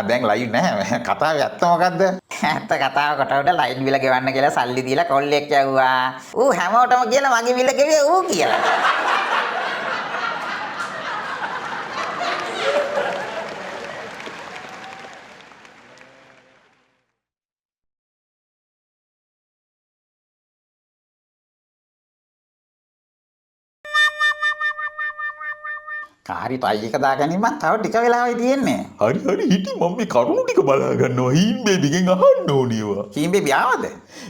දැන් ලයිව් නැහැ. කතාවේ ඇත්ත මොකද්ද? ඇත්ත කතාව කොට උඩ ලයිට් බිල ගෙවන්න කියලා සල්ලි දීලා කොල්ලෙක් යවුවා. ඌ හැමෝටම කියලා මගේ බිල ගෙවිය ඌ කියලා. කාරි ටයි එක දාගනින්ම තව ටික වෙලාවයි තියෙන්නේ. හරි හිටි මම මේ කරුණු ටික බලා ගන්නවා. හීන් බේබිගෙන් අහන්න ඕනියවා. කීම් බේබි ආවද?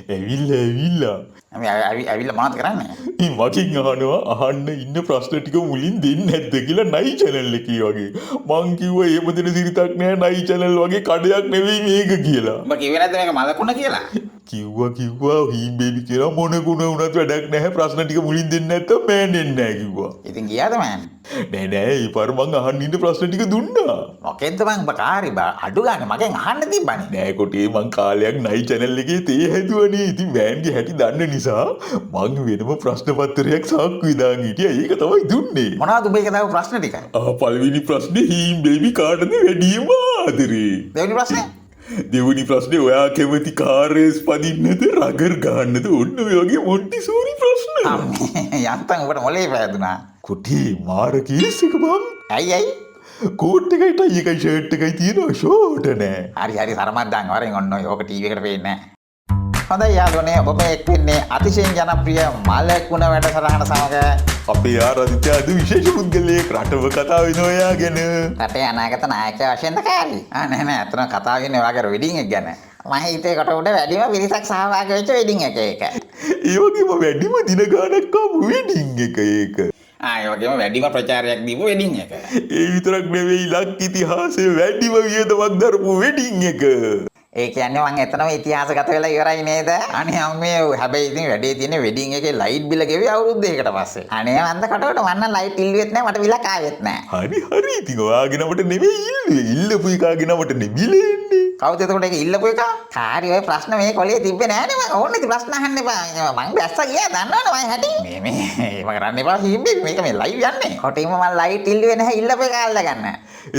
ඇවිල්ලා. අපි ඇවිල්ලා මොනවද කරන්නේ? ඉතින් මකින් අහනවා අහන්න ඉන්න ප්‍රශ්න ටික මුලින් දෙන්නේ නැද්ද කියලා නයි channel එකේ වගේ. මං කිව්වා එහෙම දෙන සිරිතක් නෑ නයි channel වගේ කඩයක් නෙවෙයි මේක කියලා. උඹ කිව්වේ නැද්ද මේක මලකුණ කියලා? කිව්වා හීන් බේබි කියලා මොන ගුණ වුණත් වැඩක් නැහැ ප්‍රශ්න ටික මුලින් දෙන්නේ නැත්තම් මෑනෙන්නේ නැහැ කිව්වා. ඉතින් ගියාද මෑන්? නෑ ඒ පාර මං අහන්න ඉන්න ප්‍රශ්න ටික දුන්නා. මොකෙන්ද මං උඹ කාරි අඩු ගන්න මගෙන් අහන්න තිබ්බනේ. නෑ කොටේ මං කාලයක් නයි channel එකේ තේ හැදුවනේ. ඉතින් මෑන්ගේ හැටි දන්න නිසා මං වෙනම ප්‍රශ්න පත්‍රයක් සාක්කු විදාන් හිටියා. ඒක තමයි දුන්නේ. මොනවද උඹ ඒක දාපු ප්‍රශ්න ටික? පළවෙනි ප්‍රශ්නේ හීන් බේබි කාටද වැඩිම ආදරේ? දෙවෙනි ප්‍රශ්නේ? දෙවෙනි ප්‍රශ්නේ ඔයා කැමති කාර් රේස් පදින්නද රගර් ගන්නද? ඔන්න ඔය වගේ මොන්ටිසෝරි ප්‍රශ්න. යන්තම් උඹට මොලේ පෑදුනා. කොටේ මාර කේස් එක බං. ඇයි? කෝට් එකයි ටයි එකයි ෂර්ට් එකයි තියෙනවා ෂෝට් නෑ. හරි තරමක් දාන්න වරෙන් ඔන්න ඔක ටීවී එකට පේන්නේ නැහැ. හොඳයි යාළුවනේ ඔබ මේ එක් වෙන්නේ අතිශයින් ජනප්‍රිය මලකුණ වැඩසටහන සමග අපේ ආරාධිතයා අද විශේෂ පුද්ගලයෙක් රටව කතා වෙනවා එයා ගැන. රටේ අනාගත නායකයා වශයෙන්ද කාරි? නෑ අතන කතා වෙන්නේ ඔයාගේ වෙඩින් එක ගැන. මම හිතේ කොට උඩ වැඩිම පිරිසක් සහභාගී වෙච්ච වෙඩින් එක ඒක. ඒ වගේම වැඩිම දින ගානක් ආපු වෙඩින් එක ඒක. ඒ වගේම වැඩිම ප්‍රචාරයක් දීපු වෙඩින් එක. ඒ විතරක් නෙවෙයි ලක් ඉතිහාසයේ වැඩිම වියදමක් දරපු වෙඩින් එක. ඒ කියන්නේ මං එතනම ඉතිහාසගත වෙලා ඉවරයි නේද? අනේ අම්මේ හැබැයි ඉතින් වැඩේ තියෙන්නේ වෙඩින් එකේ ලයිට් බිල ගෙවි අවුරුද්දයකට පස්සේ. අනේ මන්ද කටවට මන්න ලයිට් ඉල්ලුවෙත් නැහැ මට විලක් ආවෙත් නැහැ. හරි ඉතින් ඔයාගේ නමට නෙවෙයි ඉල්ලුවේ. ඉල්ලපු එකාගේ නමට නෙබිලේ ඉන්නේ. කවුද එතකොට ඒක ඉල්ලපු එක? කාරි ඔය ප්‍රශ්න මේ කොලේ තිබ්බේ නෑනේ මම ඕනේ ඉතින් ප්‍රශ්න අහන්න එපා. මං දැස්සා ගියා දන්නවනේ මං හැටි. මේ ඒව කරන්න එපා හිම්බේ මේක මේ ලයිව් යන්නේ. කොටින්ම මං ලයිට් ඉල්ලුවේ නැහැ ඉල්ලපු එක අල්ල ගන්න.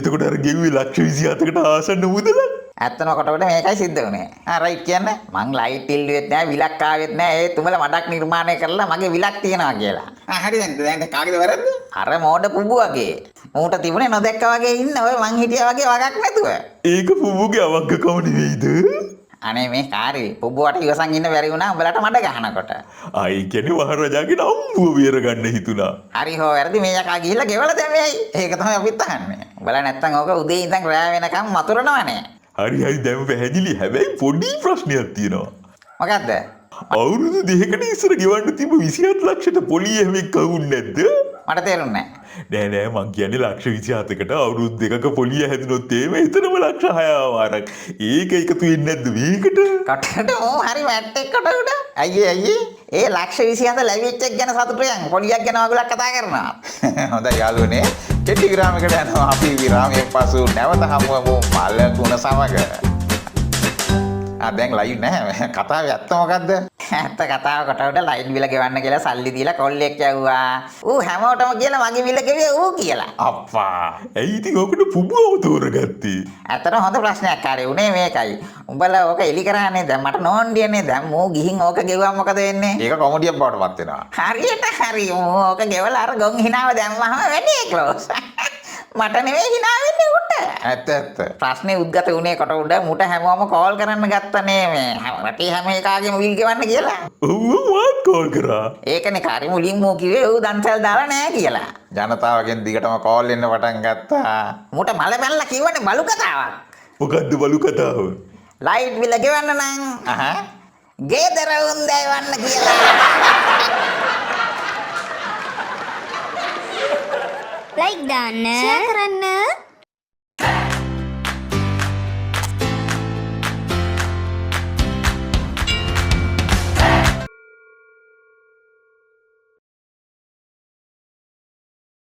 එතකොට අර ගෙව්වේ ලක්ෂ 27කට ආසන්න මුදල. ඇත්තම කොටවට මේකයි සිද්ධ වුනේ. රයිට් කියන්නේ මං ලයිට් ඉල්ලුවෙත් නැහැ විලක් ආවෙත් නැහැ. ඒ තුමල මඩක් නිර්මාණය කරලා මගේ විලක් තියනවා කියලා. හරි දැන් කාගේද වැරද්ද? අර මෝඩ පුබු වගේ. මූට තිබුණේ නොදැක්කා වගේ ඉන්න ඔය මං හිටියා වගේ වගක් නැතුව. ඒක පුබුගේ අවංකකම නෙවෙයිද? අනේ මේ කාරි පුබුවට ඉවසන් ඉන්න බැරි වුණා උඹලට මඩ ගහනකොට. ආයි කියන්නේ මහරජාගේ නම්බුව බේර ගන්න හිතුණා. හරි හෝ වැරදි මේ යකා ගිහිල්ලා ගෙවලා දැම්මේයි. ඒක තමයි අපිත් අහන්නේ. උඹලා නැත්තම් ඕක උදේ ඉඳන් රෑ වෙනකම් මතුරනවනේ. හරි දැන් පැහැදිලි. හැබැයි පොඩි ප්‍රශ්නයක් තියෙනවා. මොකද්ද? අවුරුදු දෙකකට ඉස්සර ගෙවන්න තිබ්බ 27 ලක්ෂයට පොලිය හැමෙක් කවුන්නේ නැද්ද? මට තේරුන්නේ නෑ මං කියන්නේ ලක්ෂ 27කට අවුරුදු දෙකක පොලිය හැදුනොත් එහෙම එතනම ලක්ෂ 6 වාරක්. ඒක එකතු වෙන්නේ නැද්ද මේකට? කටට ඕ හරි මැට් එකකට උඩ. අයියේ ඒ ලක්ෂ 27 ලැබිච්ච එක ගැන සතුටු යන් පොලියක් ගැන වගලක් කතා කරනවා. හොඳයි යාළුවනේ. කෙටි විරාමයකට යනවා අපි විරාමයෙන් පසු නැවත හමුවමු මලකුණ සමග. දැන් ලයිව් නැහැ. කතාවේ ඇත්ත මොකද්ද? ඇත්ත කතාව කොට උඩ ලයිට් බිල ගෙවන්න කියලා සල්ලි දීලා කොල්ලෙක් යවුවා. ඌ හැමෝටම කියලා මගේ බිල ගෙවිය ඌ කියලා. අප්පා. ඇයි ඉතින් ඔකට පුබුවව තෝරගත්තේ? ඇත්තට හොඳ ප්‍රශ්නයක් කාරේ උනේ මේකයි. උඹලා ඕක එලි කරානේ දැන් මට නෝන්ඩියනේ දැන් මූ ගිහින් ඕක ගෙවුවා මොකද වෙන්නේ? ඒක කොමඩියක් බවට පත් වෙනවා. හරියට හරි මූ ඕක ගෙවලා අර ගොන් හිනාව දැම්මම වැඩේ ක්ලෝස්. මට නෙවෙයි hina වෙන්නේ උට. ඇත්ත. ප්‍රශ්නේ උද්ගත උනේ කොට උඩ මුට හැමෝම කෝල් කරන්න ගත්තනේ මේ රටේ හැම එකාගේම විල් ගෙවන්න කියලා. ඔව් මාත් කෝල් කරා. ඒකනේ කාරි මුලින් මෝ කිව්වේ ඌ දන්සල් දාලා නැහැ කියලා. ජනතාවගෙන් දිගටම කෝල් එන්න පටන් ගත්තා. මුට මල පැනලා කිව්වනේ බලු කතාවක්. මොකද්ද බලු කතාව? ලයිට් බිල ගෙවන්න නම් ගේදර උන්දේ වන්න කියලා. ලයික් දාන්න ෂෙයා කරන්න